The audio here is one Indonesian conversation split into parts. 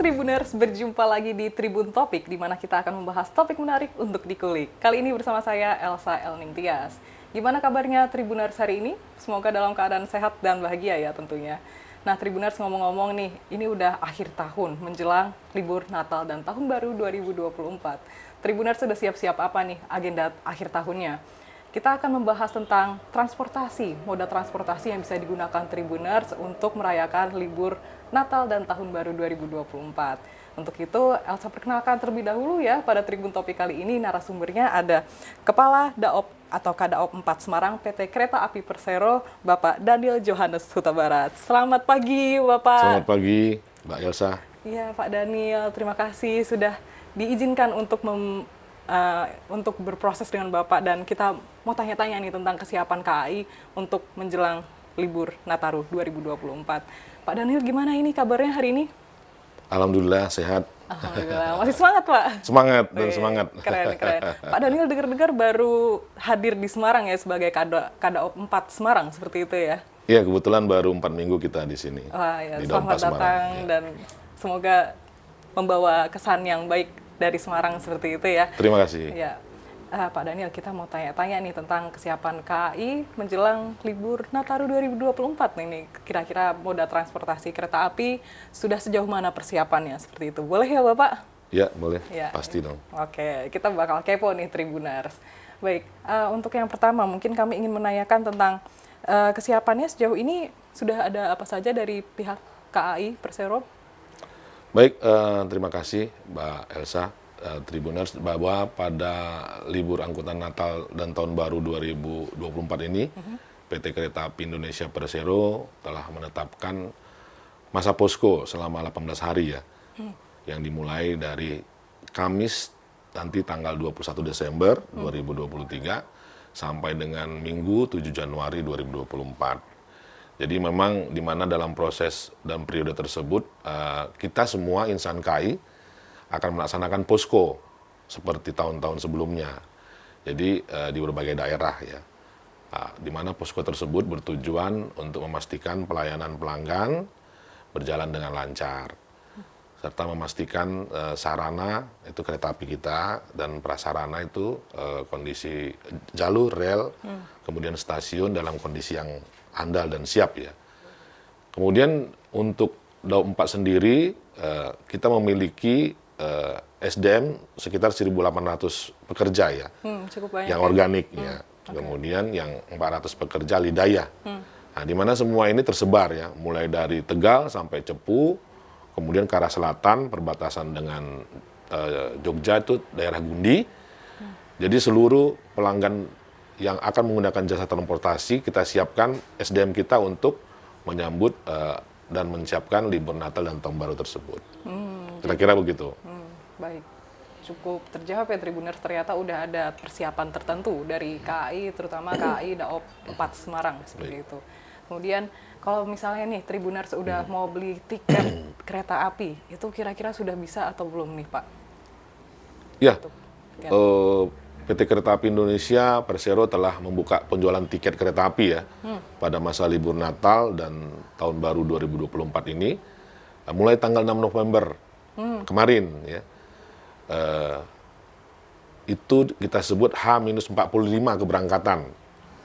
Tribuners, berjumpa lagi di Tribun Topik, di mana kita akan membahas topik menarik untuk dikulik. Kali ini bersama saya, Elsa Elningtyas. Gimana kabarnya Tribuners hari ini? Semoga dalam keadaan sehat dan bahagia ya tentunya. Nah, Tribuners ngomong-ngomong nih, ini udah akhir tahun, menjelang libur Natal dan Tahun Baru 2024. Tribuners sudah siap-siap apa nih agenda akhir tahunnya? Kita akan membahas tentang transportasi, moda transportasi yang bisa digunakan Tribuners untuk merayakan libur Natal dan Tahun Baru 2024. Untuk itu, Elsa perkenalkan terlebih dahulu ya pada Tribun Topik kali ini. Narasumbernya ada Kepala Daop atau Kadaop 4 Semarang PT Kereta Api Persero, Bapak Daniel Johannes Huta Barat. Selamat pagi, Bapak. Selamat pagi, Mbak Elsa. Iya, Pak Daniel. Terima kasih sudah diizinkan untuk berproses dengan Bapak, dan kita mau tanya-tanya nih tentang kesiapan KAI untuk menjelang libur Nataru 2024. Pak Daniel, gimana ini kabarnya hari ini? Alhamdulillah sehat. Alhamdulillah. Masih semangat, Pak? Semangat dan semangat. Keren. Pak Daniel dengar-dengar baru hadir di Semarang ya sebagai Kadaop 4 Semarang, seperti itu ya? Iya, kebetulan baru 4 minggu kita di sini. Wah, ya, di selamat datang Semarang. dan semoga membawa kesan yang baik dari Semarang seperti itu ya. Terima kasih. Ya, Pak Daniel, kita mau tanya-tanya nih tentang kesiapan KAI menjelang libur Nataru 2024 nih. Kira-kira moda transportasi kereta api sudah sejauh mana persiapannya seperti itu? Boleh ya Bapak? Ya, boleh. Ya. Pasti dong. Oke, kita bakal kepo nih Tribuners. Baik, untuk yang pertama mungkin kami ingin menanyakan tentang kesiapannya sejauh ini sudah ada apa saja dari pihak KAI Persero? Baik, terima kasih Mbak Elsa. Tribuners, bahwa pada libur angkutan Natal dan Tahun Baru 2024 ini, PT Kereta Api Indonesia Persero telah menetapkan masa posko selama 18 hari ya, yang dimulai dari Kamis nanti tanggal 21 Desember 2023 sampai dengan Minggu 7 Januari 2024. Jadi memang di mana dalam proses dan periode tersebut kita semua insan KAI akan melaksanakan posko seperti tahun-tahun sebelumnya. Jadi di berbagai daerah ya. Di mana posko tersebut bertujuan untuk memastikan pelayanan pelanggan berjalan dengan lancar, serta memastikan sarana itu kereta api kita dan prasarana itu kondisi jalur rel, kemudian stasiun dalam kondisi yang andal dan siap ya. Kemudian untuk Daop 4 sendiri kita memiliki SDM sekitar 1.800 pekerja ya, Cukup banyak yang ya? organik ya. Kemudian yang 400 pekerja lidaya. Nah, di mana semua ini tersebar ya, mulai dari Tegal sampai Cepu, kemudian ke arah selatan perbatasan dengan Jogja itu daerah Gundi. Jadi seluruh pelanggan yang akan menggunakan jasa transportasi kita siapkan SDM kita untuk menyambut dan menyiapkan libur Natal dan Tahun Baru tersebut. Kira-kira begitu. Baik, cukup terjawab ya Tribuners, ternyata udah ada persiapan tertentu dari KAI, terutama KAI Daop 4 Semarang seperti itu. Kemudian kalau misalnya nih Tribuners udah mau beli tiket kereta api, itu kira-kira sudah bisa atau belum nih Pak? Ya, PT Kereta Api Indonesia Persero telah membuka penjualan tiket kereta api ya pada masa libur Natal dan Tahun Baru 2024 ini mulai tanggal 6 November kemarin ya. Itu kita sebut H-45 keberangkatan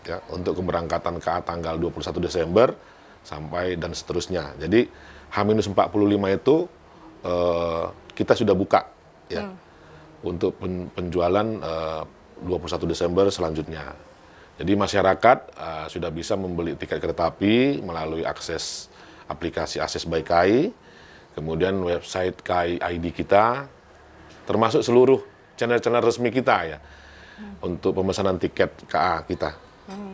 ya, untuk keberangkatan KA tanggal 21 Desember sampai dan seterusnya. Jadi H-45 itu kita sudah buka ya untuk penjualan 21 Desember selanjutnya. Jadi masyarakat sudah bisa membeli tiket kereta api melalui akses aplikasi Akses by KAI, kemudian website KAI ID kita, termasuk seluruh channel-channel resmi kita ya, untuk pemesanan tiket KA kita.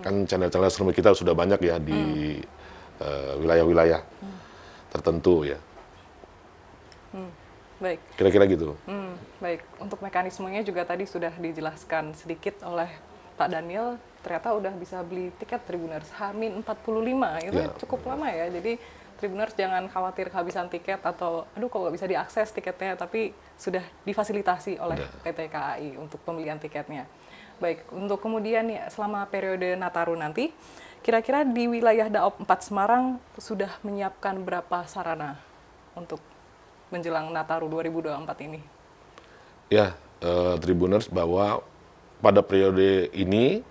Kan channel-channel resmi kita sudah banyak ya di wilayah-wilayah tertentu ya. Baik. Kira-kira gitu. Baik, untuk mekanismenya juga tadi sudah dijelaskan sedikit oleh Pak Daniel. Ternyata udah bisa beli tiket Tribuners H-45, itu Ya. cukup lama ya. Jadi Tribuners jangan khawatir kehabisan tiket atau aduh kok nggak bisa diakses tiketnya, tapi sudah difasilitasi oleh PT KAI untuk pembelian tiketnya. Baik, untuk kemudian ya selama periode Nataru nanti, kira-kira di wilayah Daop 4 Semarang sudah menyiapkan berapa sarana untuk menjelang Nataru 2024 ini? Ya, Tribuners, bahwa pada periode ini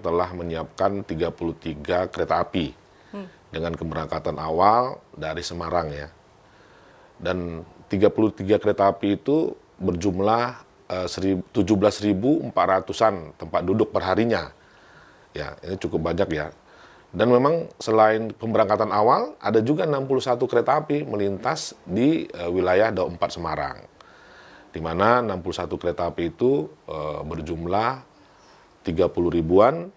telah menyiapkan 33 kereta api dengan keberangkatan awal dari Semarang ya. Dan 33 kereta api itu berjumlah 17.400-an tempat duduk perharinya. Ya, ini cukup banyak ya. Dan memang selain pemberangkatan awal, ada juga 61 kereta api melintas di wilayah Daob 4 Semarang. Di mana 61 kereta api itu berjumlah 30 ribuan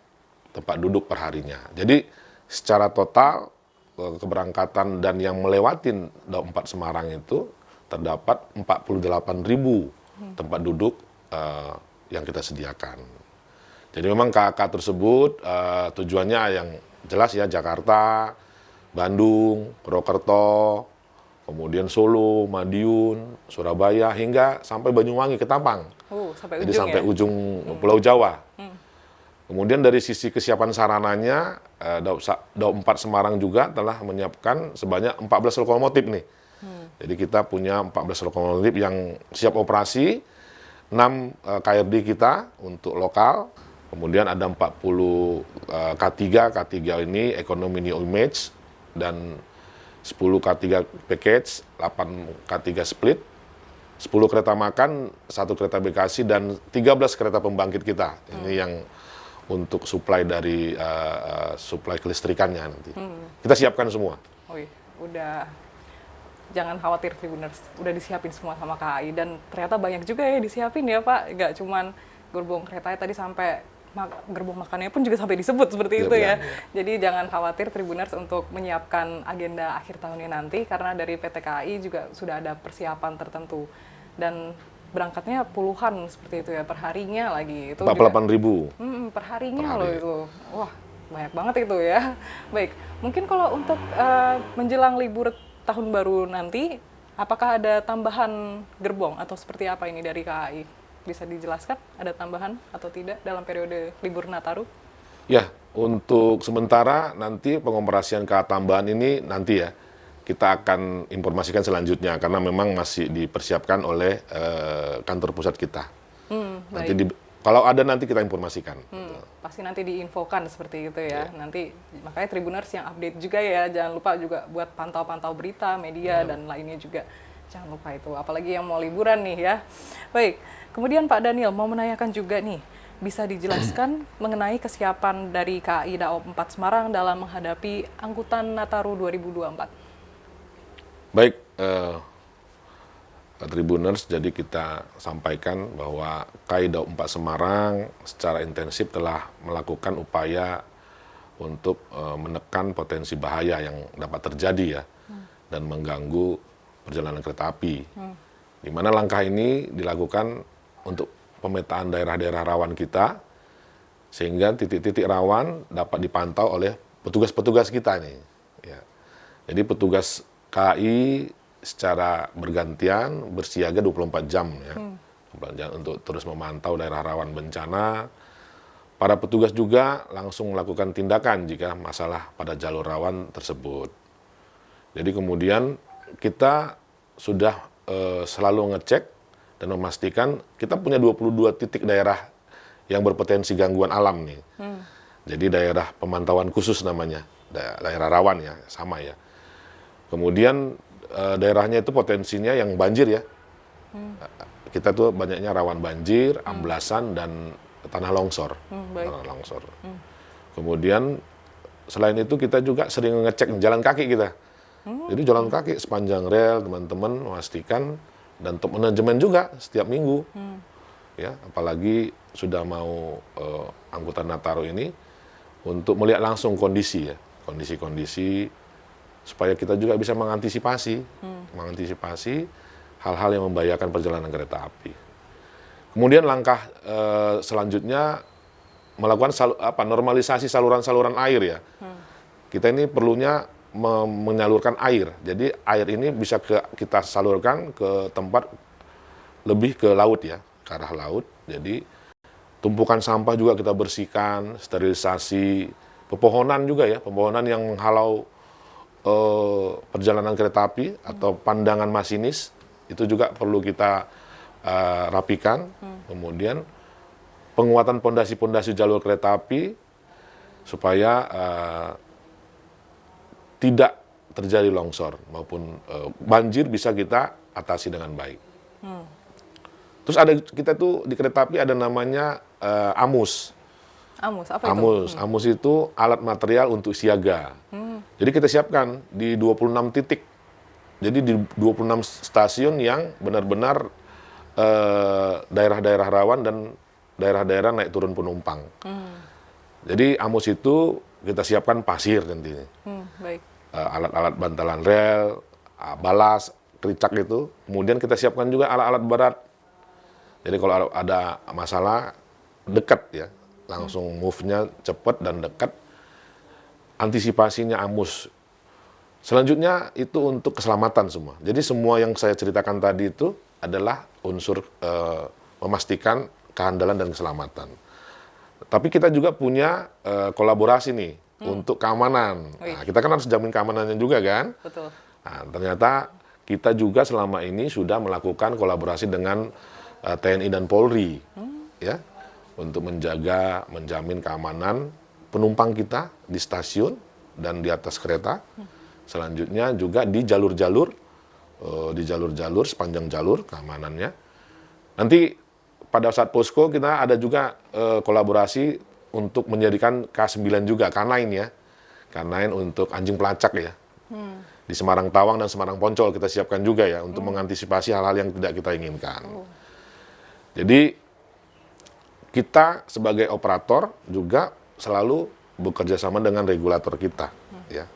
tempat duduk perharinya. Jadi secara total keberangkatan dan yang melewatin Daob 4 Semarang itu terdapat 48 ribu tempat duduk yang kita sediakan. Jadi memang KK tersebut tujuannya yang jelas ya, Jakarta, Bandung, Purwokerto, kemudian Solo, Madiun, Surabaya, hingga sampai Banyuwangi, Ketapang. Sampai Jadi ujung sampai ya? ujung Pulau Jawa. Kemudian dari sisi kesiapan sarananya, Daob 4 Semarang juga telah menyiapkan sebanyak 14 lokomotif nih. Jadi kita punya 14 lokomotif yang siap operasi, 6 KRD kita untuk lokal, kemudian ada 40 K3 ini Economy New Image, dan 10 K3 Package, 8 K3 Split, 10 kereta makan, 1 kereta Bekasi, dan 13 kereta pembangkit kita. Ini yang untuk supply dari supply kelistrikannya nanti. Kita siapkan semua. Udah, jangan khawatir Tribuners, udah disiapin semua sama KAI, dan ternyata banyak juga ya disiapin ya Pak, nggak cuman gerbong keretanya tadi, sampai gerbong makannya pun juga sampai disebut seperti itu ya. Jadi jangan khawatir Tribuners untuk menyiapkan agenda akhir tahunnya nanti, karena dari PT KAI juga sudah ada persiapan tertentu. Dan berangkatnya puluhan seperti itu ya, perharinya lagi. 48 ribu. Perharinya loh itu. Wah, banyak banget itu ya. Baik, mungkin kalau untuk menjelang libur tahun baru nanti, apakah ada tambahan gerbong atau seperti apa ini dari KAI? Bisa dijelaskan ada tambahan atau tidak dalam periode libur Nataru? Ya, untuk sementara nanti pengoperasian KA tambahan ini nanti ya, kita akan informasikan selanjutnya, karena memang masih dipersiapkan oleh kantor pusat kita. Nanti kalau ada nanti kita informasikan. Pasti nanti diinfokan seperti itu ya. Nanti makanya Tribuners yang update juga ya, jangan lupa juga buat pantau-pantau berita, media, dan lainnya juga. Jangan lupa itu, apalagi yang mau liburan nih ya. Baik, kemudian Pak Daniel mau menanyakan juga nih, bisa dijelaskan mengenai kesiapan dari KAI Daob 4 Semarang dalam menghadapi angkutan Nataru 2024? Baik, Tribuners, jadi kita sampaikan bahwa KAI Daob 4 Semarang secara intensif telah melakukan upaya untuk menekan potensi bahaya yang dapat terjadi ya, dan mengganggu perjalanan kereta api. Di mana langkah ini dilakukan untuk pemetaan daerah-daerah rawan kita, sehingga titik-titik rawan dapat dipantau oleh petugas-petugas kita nih. Ya. Jadi petugas KAI secara bergantian bersiaga 24 jam ya, untuk terus memantau daerah rawan bencana. Para petugas juga langsung melakukan tindakan jika masalah pada jalur rawan tersebut. Jadi kemudian kita sudah selalu ngecek dan memastikan kita punya 22 titik daerah yang berpotensi gangguan alam nih. Jadi daerah pemantauan khusus namanya, daerah rawan ya, sama ya. Kemudian daerahnya itu potensinya yang banjir ya. Kita tuh banyaknya rawan banjir, amblasan, dan tanah longsor. Tanah longsor. Kemudian selain itu kita juga sering ngecek jalan kaki kita. Jadi jalan kaki sepanjang rel, teman-teman memastikan, dan top manajemen juga setiap minggu. Ya, apalagi sudah mau angkutan Nataru ini, untuk melihat langsung kondisi ya, kondisi-kondisi, supaya kita juga bisa mengantisipasi hal-hal yang membahayakan perjalanan kereta api. Kemudian langkah selanjutnya melakukan normalisasi saluran-saluran air ya. Kita ini perlunya menyalurkan air. Jadi air ini bisa kita salurkan ke tempat lebih ke laut ya, ke arah laut. Jadi tumpukan sampah juga kita bersihkan, sterilisasi, pepohonan juga ya, pepohonan yang menghalau perjalanan kereta api atau pandangan masinis itu juga perlu kita rapikan. Kemudian penguatan pondasi-pondasi jalur kereta api supaya tidak terjadi longsor maupun banjir bisa kita atasi dengan baik. Terus kita tuh di kereta api ada namanya AMUS. AMUS, apa itu? AMUS itu alat material untuk siaga. Jadi kita siapkan di 26 titik. Jadi di 26 stasiun yang benar-benar daerah-daerah rawan dan daerah-daerah naik turun penumpang. Jadi AMUS itu kita siapkan pasir nantinya. Baik. Alat-alat bantalan rel, balas, kericak itu. Kemudian kita siapkan juga alat-alat berat. Jadi kalau ada masalah dekat ya, langsung move-nya cepat dan dekat. Antisipasinya AMUS. Selanjutnya itu untuk keselamatan semua. Jadi semua yang saya ceritakan tadi itu adalah unsur memastikan kehandalan dan keselamatan. Tapi kita juga punya kolaborasi nih untuk keamanan. Nah, kita kan harus jamin keamanannya juga kan? Betul. Nah, ternyata kita juga selama ini sudah melakukan kolaborasi dengan TNI dan Polri, ya, untuk menjamin keamanan penumpang kita di stasiun dan di atas kereta. Selanjutnya juga di jalur-jalur sepanjang jalur keamanannya. Nanti pada saat posko kita ada juga kolaborasi untuk menjadikan K9 juga, K9 ya. K9 untuk anjing pelacak ya. Di Semarang Tawang dan Semarang Poncol kita siapkan juga ya untuk mengantisipasi hal-hal yang tidak kita inginkan. Jadi kita sebagai operator juga selalu bekerja sama dengan regulator kita ya.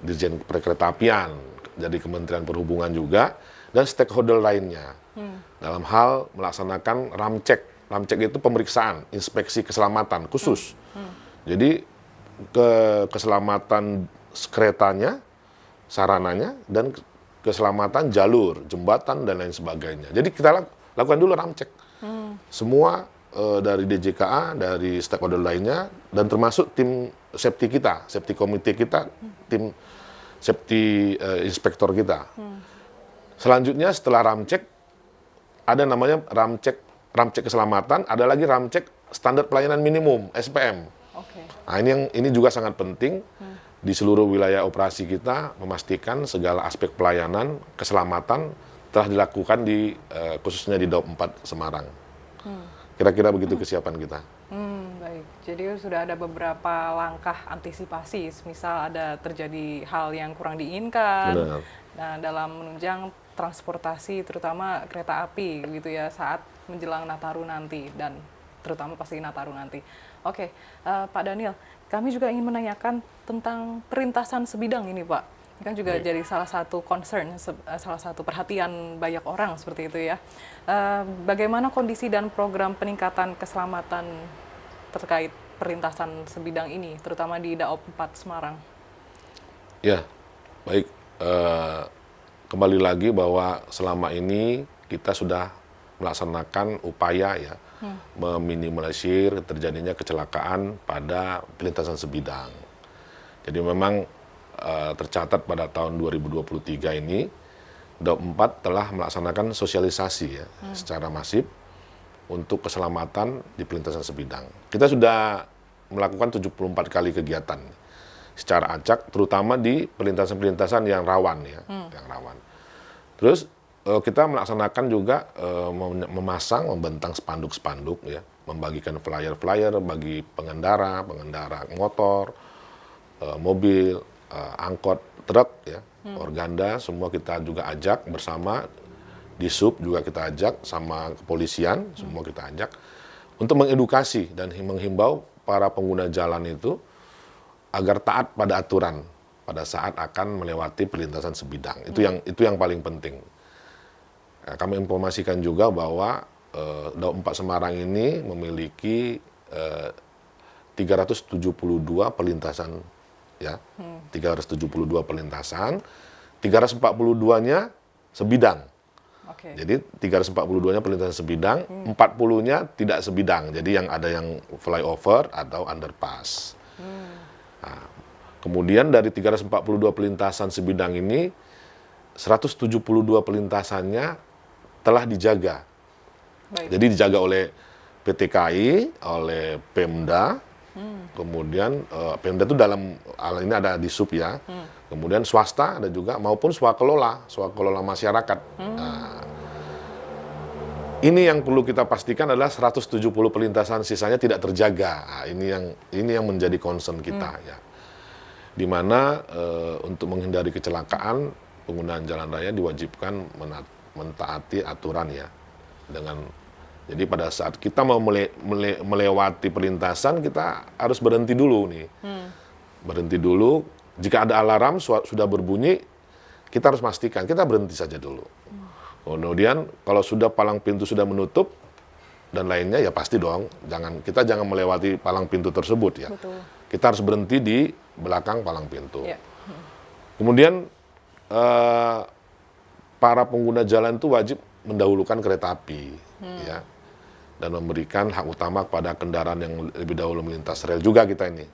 Dirjen Perkeretaapian, jadi Kementerian Perhubungan juga, dan stakeholder lainnya. Dalam hal melaksanakan ramcek. Ramcek itu pemeriksaan, inspeksi keselamatan khusus. Jadi keselamatan keretanya, sarananya, dan keselamatan jalur, jembatan, dan lain sebagainya. Jadi kita lakukan dulu ramcek. Semua dari DJKA, dari stakeholder lainnya, dan termasuk tim safety kita, safety committee kita, tim safety inspektor kita. Selanjutnya setelah ramcek, ada namanya ramcek keselamatan, ada lagi ramcek standar pelayanan minimum (SPM). Nah, ini juga sangat penting di seluruh wilayah operasi kita, memastikan segala aspek pelayanan keselamatan telah dilakukan khususnya di Daob 4 Semarang. Kira-kira begitu kesiapan kita. Baik, jadi sudah ada beberapa langkah antisipasi, misal ada terjadi hal yang kurang diinginkan. Benar. Nah, dalam menunjang transportasi, terutama kereta api, gitu ya, saat menjelang Nataru nanti, dan terutama pasti Nataru nanti. Oke, Pak Daniel, kami juga ingin menanyakan tentang perlintasan sebidang ini, Pak. Ini kan juga jadi salah satu concern, salah satu perhatian banyak orang seperti itu ya. Bagaimana kondisi dan program peningkatan keselamatan terkait perlintasan sebidang ini, terutama di Daob 4 Semarang? Ya, baik. Kembali lagi bahwa selama ini kita sudah melaksanakan upaya ya, meminimalisir terjadinya kecelakaan pada perlintasan sebidang. Jadi memang tercatat pada tahun 2023 ini, Daob 4 telah melaksanakan sosialisasi ya, secara masif untuk keselamatan di perlintasan sebidang. Kita sudah melakukan 74 kali kegiatan secara acak, terutama di perlintasan-perlintasan yang rawan ya, yang rawan. Terus kita melaksanakan juga membentang spanduk-spanduk ya, membagikan flyer-flyer bagi pengendara motor, mobil, angkot, truk ya, organda, semua kita juga ajak bersama. Di sub juga kita ajak, sama kepolisian, semua kita ajak untuk mengedukasi dan menghimbau para pengguna jalan itu agar taat pada aturan pada saat akan melewati perlintasan sebidang. Itu yang paling penting. Nah, kami informasikan juga bahwa Daob 4 Semarang ini memiliki 372 perlintasan ya. 372 perlintasan, 342-nya sebidang. Jadi 342-nya perlintasan sebidang, 40-nya tidak sebidang. Jadi yang ada yang flyover atau underpass. Nah, Kemudian dari 342 pelintasan sebidang ini, 172 pelintasannya telah dijaga. Baik. Jadi dijaga oleh PT KAI, oleh Pemda, kemudian Pemda itu dalam hal ini ada di sub ya, kemudian swasta ada juga, maupun swakelola masyarakat. Nah, ini yang perlu kita pastikan adalah 170 pelintasan sisanya tidak terjaga. Nah, ini yang menjadi concern kita ya. Di mana untuk menghindari kecelakaan, penggunaan jalan raya diwajibkan mentaati aturan ya. Jadi pada saat kita mau melewati perlintasan, kita harus berhenti dulu nih. Berhenti dulu. Jika ada alarm sudah berbunyi, kita harus pastikan kita berhenti saja dulu. Kemudian kalau sudah palang pintu sudah menutup dan lainnya, ya pasti dong, kita jangan melewati palang pintu tersebut ya. Betul. Kita harus berhenti di belakang palang pintu. Ya. Kemudian para pengguna jalan itu wajib mendahulukan kereta api, ya, dan memberikan hak utama kepada kendaraan yang lebih dahulu melintas rel juga kita ini.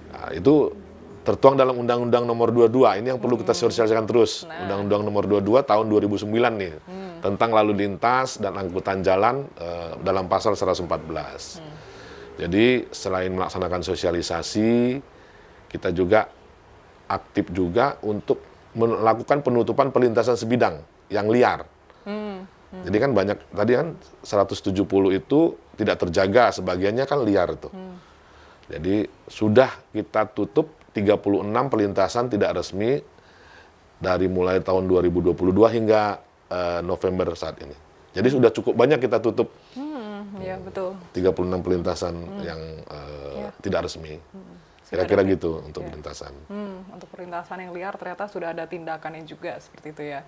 Nah, itu tertuang dalam Undang-Undang Nomor 22. Ini yang perlu kita sosialisasikan terus. Undang-Undang Nomor 22 tahun 2009 nih, tentang lalu lintas dan angkutan jalan dalam pasal 114. Jadi selain melaksanakan sosialisasi, kita juga aktif juga untuk melakukan penutupan pelintasan sebidang yang liar. Jadi kan banyak, tadi kan 170 itu tidak terjaga, sebagiannya kan liar itu. Jadi sudah kita tutup 36 pelintasan tidak resmi dari mulai tahun 2022 hingga November saat ini. Jadi sudah cukup banyak kita tutup. Ya, betul. 36 pelintasan yang tidak resmi. Kira-kira gitu untuk pelintasan. Untuk perlintasan yang liar ternyata sudah ada tindakannya juga seperti itu ya.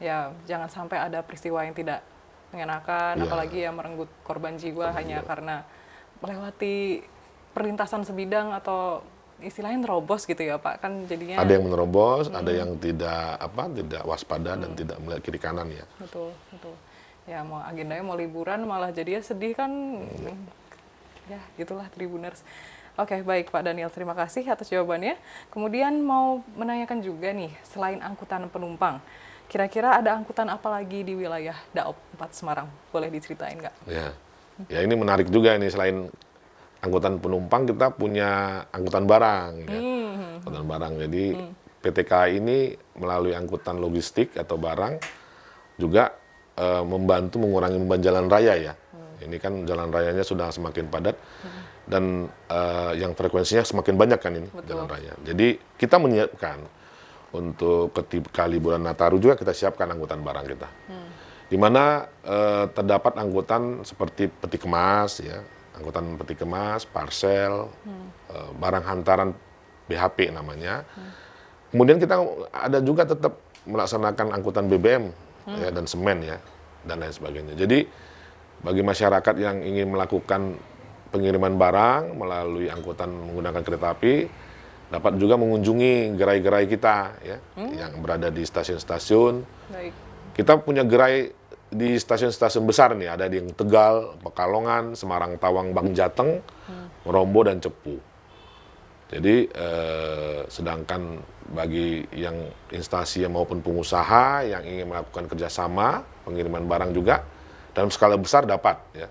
Ya, jangan sampai ada peristiwa yang tidak mengenakan, apalagi yang merenggut korban jiwa hanya karena melewati perlintasan sebidang atau istilahnya nerobos gitu ya Pak, kan jadinya ada yang menerobos, ada yang tidak waspada dan tidak melihat kiri kanan ya. betul. Ya, mau agendanya mau liburan malah jadinya sedih kan. Ya, gitulah Tribuners. Oke, baik Pak Daniel, terima kasih atas jawabannya. Kemudian mau menanyakan juga nih, selain angkutan penumpang, kira-kira ada angkutan apa lagi di wilayah Daop 4 Semarang? Boleh diceritain nggak? Ya, ini menarik juga ini, selain angkutan penumpang kita punya angkutan barang ya. Angkutan barang. Jadi PT KAI ini melalui angkutan logistik atau barang juga membantu mengurangi beban jalan raya ya. Ini kan jalan rayanya sudah semakin padat dan yang frekuensinya semakin banyak kan ini. Betul. Jalan raya. Jadi kita menyiapkan untuk ketika liburan Nataru juga kita siapkan angkutan barang kita. Di mana terdapat angkutan seperti peti kemas ya, angkutan peti kemas, parcel, barang hantaran BHP namanya. Kemudian kita ada juga tetap melaksanakan angkutan BBM ya, dan semen ya, dan lain sebagainya. Jadi bagi masyarakat yang ingin melakukan pengiriman barang melalui angkutan menggunakan kereta api, dapat juga mengunjungi gerai-gerai kita ya, yang berada di stasiun-stasiun. Baik. Kita punya gerai di stasiun-stasiun besar nih, ada di Tegal, Pekalongan, Semarang, Tawang, Bangjateng, Merombo, dan Cepu. Jadi sedangkan bagi yang instansi maupun pengusaha yang ingin melakukan kerjasama pengiriman barang juga dalam skala besar dapat ya.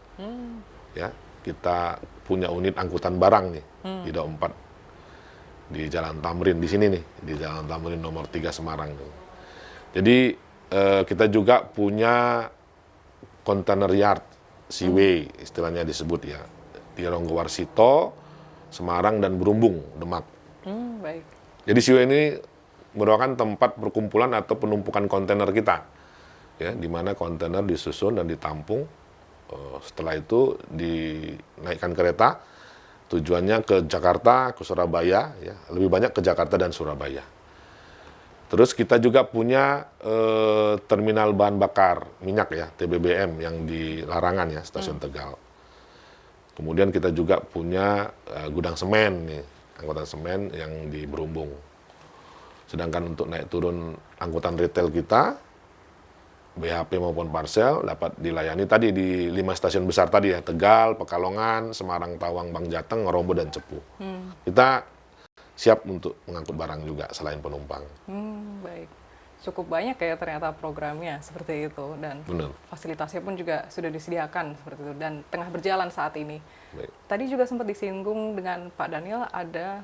Ya, kita punya unit angkutan barang nih di Daop 4 di Jalan Tamrin di sini nih, di Jalan Tamrin nomor 3 Semarang. Jadi kita juga punya container yard, seaway istilahnya disebut ya, di Ronggowarsito, Semarang, dan Berumbung, Demak. Baik. Jadi seaway ini merupakan tempat perkumpulan atau penumpukan kontainer kita, ya, di mana kontainer disusun dan ditampung. Setelah itu dinaikkan kereta, tujuannya ke Jakarta, ke Surabaya, ya, lebih banyak ke Jakarta dan Surabaya. Terus kita juga punya terminal bahan bakar minyak ya, TBBM yang di Larangan ya, Stasiun Tegal. Kemudian kita juga punya gudang semen nih, angkutan semen yang di Berumbung. Sedangkan untuk naik turun angkutan retail kita, BHP maupun parcel dapat dilayani tadi di 5 stasiun besar tadi ya, Tegal, Pekalongan, Semarang, Tawang, Bangjateng, Merombo, dan Cepu. Kita siap untuk mengangkut barang juga selain penumpang. Baik. Cukup banyak ya ternyata programnya seperti itu, dan Benar. fasilitasnya pun juga sudah disediakan seperti itu dan tengah berjalan saat ini. Baik. Tadi juga sempat disinggung dengan Pak Daniel ada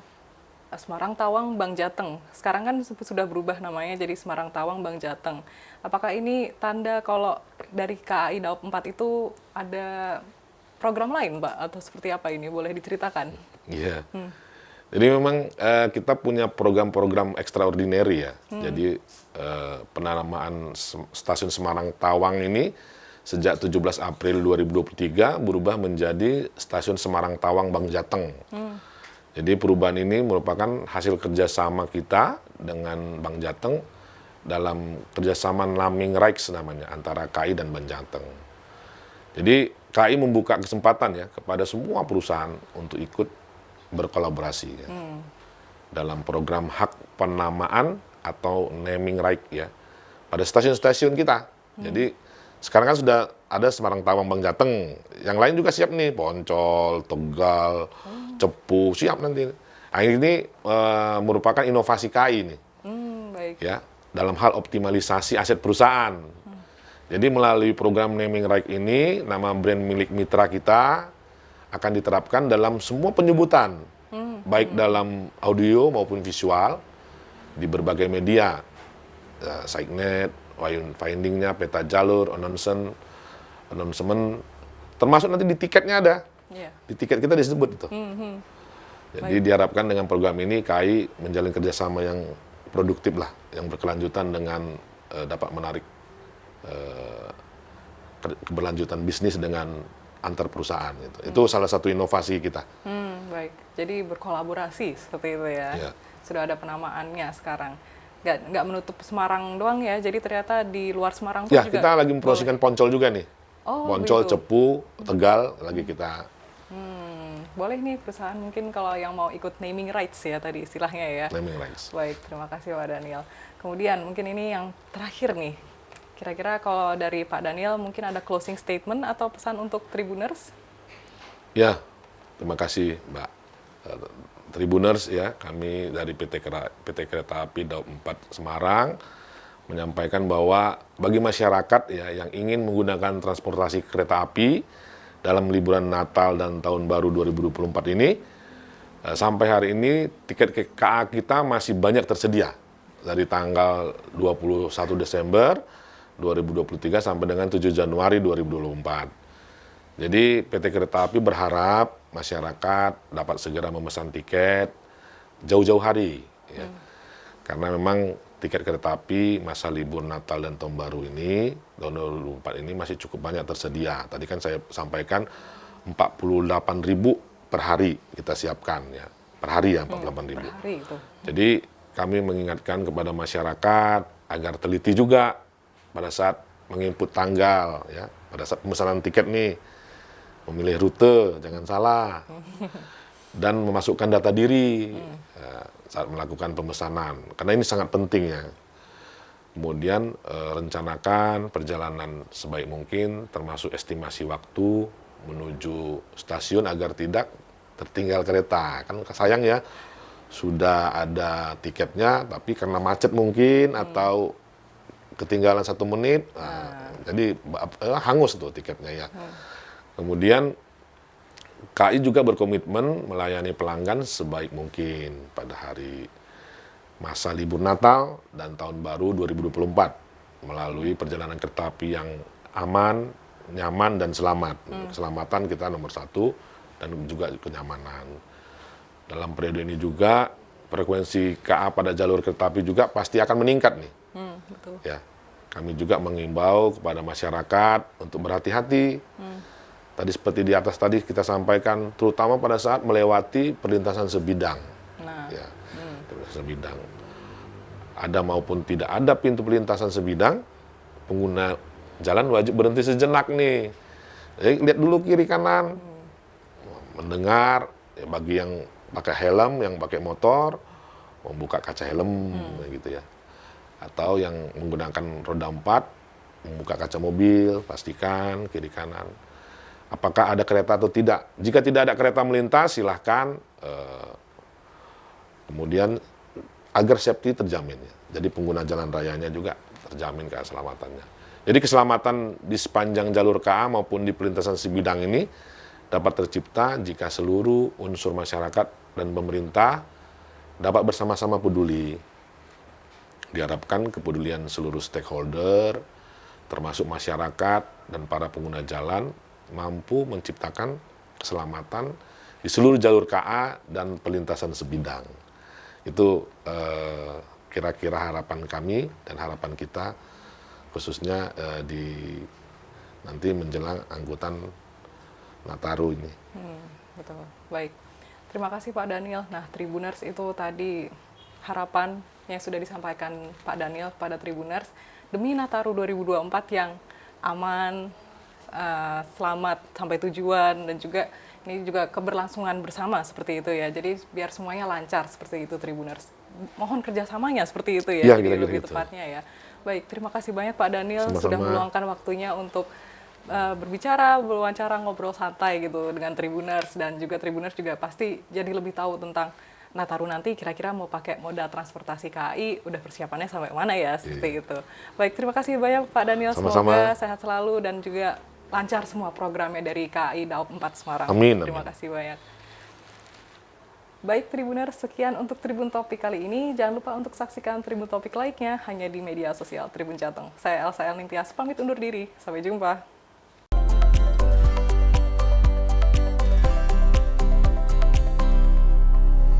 Semarang Tawang Bank Jateng. Sekarang kan sudah berubah namanya jadi Semarang Tawang Bank Jateng. Apakah ini tanda kalau dari KAI Daop 4 itu ada program lain, Pak? Atau seperti apa ini? Boleh diceritakan? Iya. Jadi memang kita punya program-program extraordinary ya. Jadi penamaan stasiun Semarang Tawang ini sejak 17 April 2023 berubah menjadi stasiun Semarang Tawang Bank Jateng. Jadi perubahan ini merupakan hasil kerjasama kita dengan Bank Jateng dalam kerjasama naming rights namanya antara KAI dan Bank Jateng. Jadi KAI membuka kesempatan ya kepada semua perusahaan untuk ikut berkolaborasi ya, dalam program hak penamaan atau naming right ya pada stasiun-stasiun kita. Jadi sekarang kan sudah ada Semarang Tawang Bank Jateng, yang lain juga siap nih, Poncol, Tegal, Cepu siap nanti. Nah, ini merupakan inovasi KAI nih, Baik. ya dalam hal optimalisasi aset perusahaan. Jadi melalui program naming right ini, nama brand milik mitra kita akan diterapkan dalam semua penyebutan, baik dalam audio maupun visual, di berbagai media, SiteNet, findingnya, peta jalur, announcement, termasuk nanti di tiketnya ada, di tiket kita disebut itu. Jadi diharapkan dengan program ini KAI menjalin kerjasama yang produktif lah, yang berkelanjutan dengan dapat menarik keberlanjutan bisnis dengan antar perusahaan. Itu salah satu inovasi kita. Baik. Jadi berkolaborasi seperti itu ya. Ya. Sudah ada penamaannya sekarang. Nggak menutup Semarang doang ya. Jadi ternyata di luar Semarang pun Ya, juga kita lagi mempromosikan Poncol juga nih. Oh, Poncol, begitu. Cepu, Tegal lagi kita. Boleh nih perusahaan mungkin kalau yang mau ikut naming rights ya tadi istilahnya ya. Naming rights. Baik, terima kasih Pak Daniel. Kemudian mungkin ini yang terakhir nih. Kira-kira kalau dari Pak Daniel mungkin ada closing statement atau pesan untuk Tribuners? Ya, terima kasih Mbak. Tribuners ya, kami dari PT Kereta Api Daop 4 Semarang menyampaikan bahwa bagi masyarakat ya yang ingin menggunakan transportasi kereta api dalam liburan Natal dan Tahun Baru 2024 ini, sampai hari ini tiket KA kita masih banyak tersedia dari tanggal 21 Desember 2023 sampai dengan 7 Januari 2024. Jadi PT Kereta Api berharap masyarakat dapat segera memesan tiket jauh-jauh hari ya. Karena memang tiket kereta api masa libur Natal dan Tahun Baru ini tahun 2024 ini masih cukup banyak tersedia. Tadi kan saya sampaikan 48.000 per hari kita siapkan ya. Per hari ya 48.000. Per hari itu. Jadi kami mengingatkan kepada masyarakat agar teliti juga pada saat menginput tanggal ya, pada saat pemesanan tiket nih, memilih rute jangan salah, dan memasukkan data diri ya, saat melakukan pemesanan, karena ini sangat penting ya. Kemudian rencanakan perjalanan sebaik mungkin, termasuk estimasi waktu menuju stasiun agar tidak tertinggal kereta. Kan sayang ya, sudah ada tiketnya, tapi karena macet mungkin atau ketinggalan 1 menit, jadi hangus tuh tiketnya ya. Kemudian KAI juga berkomitmen melayani pelanggan sebaik mungkin pada hari masa libur Natal dan Tahun Baru 2024 melalui perjalanan kereta api yang aman, nyaman, dan selamat. Keselamatan kita nomor 1 dan juga kenyamanan. Dalam periode ini juga frekuensi KA pada jalur kereta api juga pasti akan meningkat nih. Betul. Ya, kami juga mengimbau kepada masyarakat untuk berhati-hati. Tadi seperti di atas tadi kita sampaikan, terutama pada saat melewati perlintasan sebidang. Nah, Ya, perlintasan sebidang. Ada maupun tidak ada pintu perlintasan sebidang, pengguna jalan wajib berhenti sejenak nih. Jadi, lihat dulu kiri kanan, mendengar. Ya, bagi yang pakai helm, yang pakai motor, membuka kaca helm, gitu ya. Atau yang menggunakan roda 4, membuka kaca mobil, pastikan kiri kanan. Apakah ada kereta atau tidak? Jika tidak ada kereta melintas, silahkan Kemudian agar safety terjamin ya. Jadi pengguna jalan rayanya juga terjamin keselamatannya. Jadi keselamatan di sepanjang jalur KA maupun di perlintasan sebidang ini dapat tercipta jika seluruh unsur masyarakat dan pemerintah dapat bersama-sama peduli. Diharapkan kepedulian seluruh stakeholder, termasuk masyarakat dan para pengguna jalan, mampu menciptakan keselamatan di seluruh jalur KA dan perlintasan sebidang. Itu kira-kira harapan kami dan harapan kita, khususnya di nanti menjelang angkutan Nataru ini. Betul, baik. Terima kasih Pak Daniel. Nah, Tribuners itu tadi harapan yang sudah disampaikan Pak Daniel pada Tribuners demi Nataru 2024 yang aman, selamat sampai tujuan, dan juga ini juga keberlangsungan bersama seperti itu ya. Jadi biar semuanya lancar seperti itu Tribuners. Mohon kerjasamanya seperti itu ya, jadi lebih gitu. tepatnya ya. Baik, terima kasih banyak Pak Daniel Sama-sama. sudah meluangkan waktunya untuk berbicara, berwawancara, ngobrol santai gitu dengan Tribuners, dan juga Tribuners juga pasti jadi lebih tahu tentang Nataru nanti kira-kira mau pakai moda transportasi KAI, udah persiapannya sampai mana ya, seperti itu. Baik, terima kasih banyak Pak Daniel, semoga sehat selalu dan juga lancar semua programnya dari KAI Daob 4 Semarang. Amin. Terima kasih banyak. Baik Tribuners, sekian untuk Tribun Topik kali ini. Jangan lupa untuk saksikan Tribun Topik lainnya hanya di media sosial Tribun Jateng. Saya Elsa Elning Tias, pamit undur diri. Sampai jumpa.